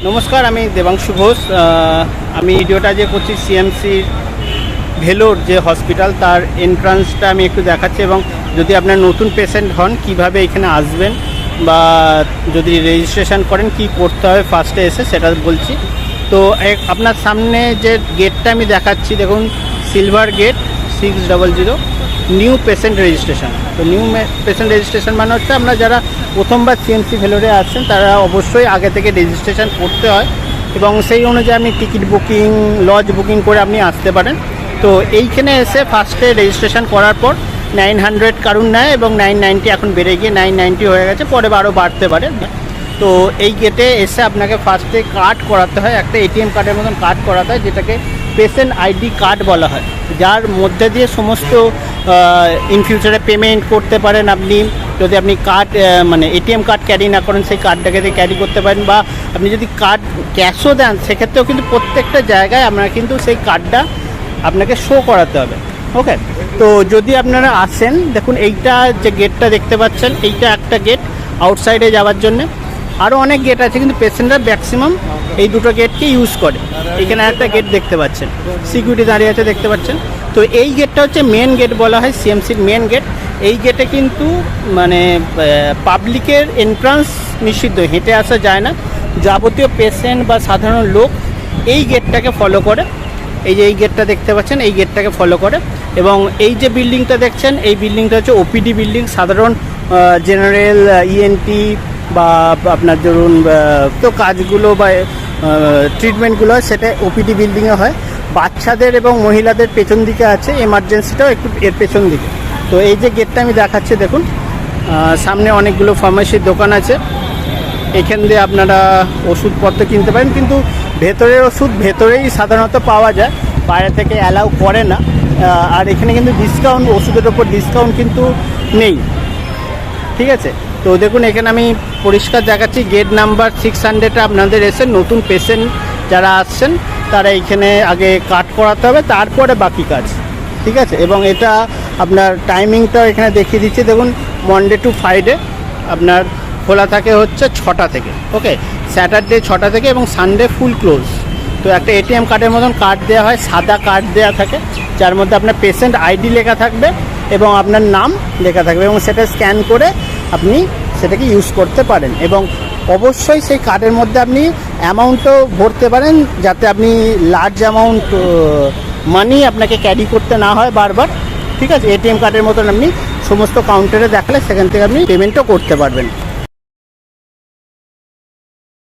নমস্কার, আমি দেবাংশু ঘোষ। আমি ভিডিওটা যে করছি সিএমসির ভেলোর যে হসপিটাল তার এন্ট্রান্সটা আমি একটু দেখাচ্ছি, এবং যদি আপনার নতুন পেশেন্ট হন কিভাবে এখানে আসবেন বা যদি রেজিস্ট্রেশন করেন কি করতে হবে ফার্স্টে এসে সেটা বলছি। তো আপনার সামনে যে গেটটা আমি দেখাচ্ছি দেখুন, silver gate 600 new patient registration. তো নিউ পেশেন্ট রেজিস্ট্রেশন মানে হচ্ছে আমরা যারা প্রথমবার সিএমসি ভেলোরে আসছেন তারা অবশ্যই আগে থেকে রেজিস্ট্রেশন করতে হয়, এবং সেই অনুযায়ী আপনি টিকিট বুকিং, লজ বুকিং করে আপনি আসতে পারেন। তো এইখানে এসে ফার্স্টে রেজিস্ট্রেশন করার পর 900 কারণ নেয়, এবং 990 এখন বেড়ে গিয়ে 990 হয়ে গেছে, পরে আরও বাড়তে পারে। তো এই গেটে এসে আপনাকে ফার্স্টে কার্ড করাতে হয়, একটা এটিএম কার্ডের মতন কার্ড করাতে হয়, যেটাকে পেশেন্ট আইডি কার্ড বলা হয়, যার মধ্যে দিয়ে সমস্ত ইন ফিউচারে পেমেন্ট করতে পারেন আপনি। যদি আপনি কার্ড মানে এটিএম কার্ড ক্যারি না করেন, সেই কার্ডটাকে দিয়ে ক্যারি করতে পারেন, বা আপনি যদি কার্ড ক্যাশও দেন সেক্ষেত্রেও কিন্তু প্রত্যেকটা জায়গায় আপনারা কিন্তু সেই কার্ডটা আপনাকে শো করাতে হবে। ওকে, তো যদি আপনারা আসেন, দেখুন এইটা যে গেটটা দেখতে পাচ্ছেন, এইটা একটা গেট আউটসাইডে যাওয়ার জন্যে। আরও অনেক গেট আছে, কিন্তু পেশেন্টরা ম্যাক্সিমাম এই দুটো গেটকে ইউজ করে। এখানে একটা গেট দেখতে পাচ্ছেন, সিকিউরিটি দাঁড়িয়ে আছে দেখতে পাচ্ছেন। তো এই গেটটা হচ্ছে মেন গেট বলা হয়, সিএমসির মেন গেট। এই গেটে কিন্তু মানে পাবলিকের এন্ট্রান্স নিষিদ্ধ, হেঁটে আসা যায় না। যাবতীয় পেশেন্ট বা সাধারণ লোক এই গেটটাকে ফলো করে। এই যে এই গেটটা দেখতে পাচ্ছেন, এই গেটটাকে ফলো করে। এবং এই যে বিল্ডিংটা দেখছেন, এই বিল্ডিংটা হচ্ছে ওপিডি বিল্ডিং। সাধারণ জেনারেল ইএনটি বা আপনার ধরুন তো কাজগুলো বা ট্রিটমেন্টগুলো হয় সেটা ওপিডি বিল্ডিংয়ে হয়। বাচ্চাদের এবং মহিলাদের পেছন দিকে আছে, এমার্জেন্সিটাও একটু এর পেছন দিকে। তো এই যে গেটটা আমি দেখাচ্ছি দেখুন, সামনে অনেকগুলো ফার্মেসির দোকান আছে। এখান দিয়ে আপনারা ওষুধপত্র কিনতে পারেন, কিন্তু ভেতরের ওষুধ ভেতরেই সাধারণত পাওয়া যায়, বাইরে থেকে অ্যালাউ করে না। আর এখানে কিন্তু ডিসকাউন্ট, ওষুধের ওপর ডিসকাউন্ট কিন্তু নেই, ঠিক আছে। তো দেখুন এখানে আমি পরিষ্কার দেখাচ্ছি, গেট নাম্বার 600 আপনাদের এসে নতুন পেশেন্ট যারা আসছেন তারা এইখানে আগে কাট করাতে হবে, তারপরে বাকি কাজ, ঠিক আছে। এবং এটা আপনার টাইমিংটাও এখানে দেখিয়ে দিচ্ছি দেখুন, মনডে টু ফ্রাইডে আপনার খোলা থাকে হচ্ছে 6টা থেকে, ওকে, স্যাটারডে 6টা থেকে, এবং সানডে ফুল ক্লোজ। তো একটা এটিএম কার্ডের মতন কার্ড দেওয়া হয়, সাদা কার্ড দেওয়া থাকে, যার মধ্যে আপনার পেশেন্ট আইডি লেখা থাকবে এবং আপনার নাম লেখা থাকবে, এবং সেটা স্ক্যান করে আপনি সেটাকে ইউজ করতে পারেন। এবং অবশ্যই সেই কার্ডের মধ্যে আপনি অ্যামাউন্টও ভরতে পারেন, যাতে আপনি লার্জ অ্যামাউন্ট মানি আপনাকে ক্যারি করতে না হয় বারবার, ঠিক আছে। এটিএম কার্ডের মতন আপনি সমস্ত কাউন্টারে দেখালে সেখান থেকে আপনি পেমেন্টও করতে পারবেন।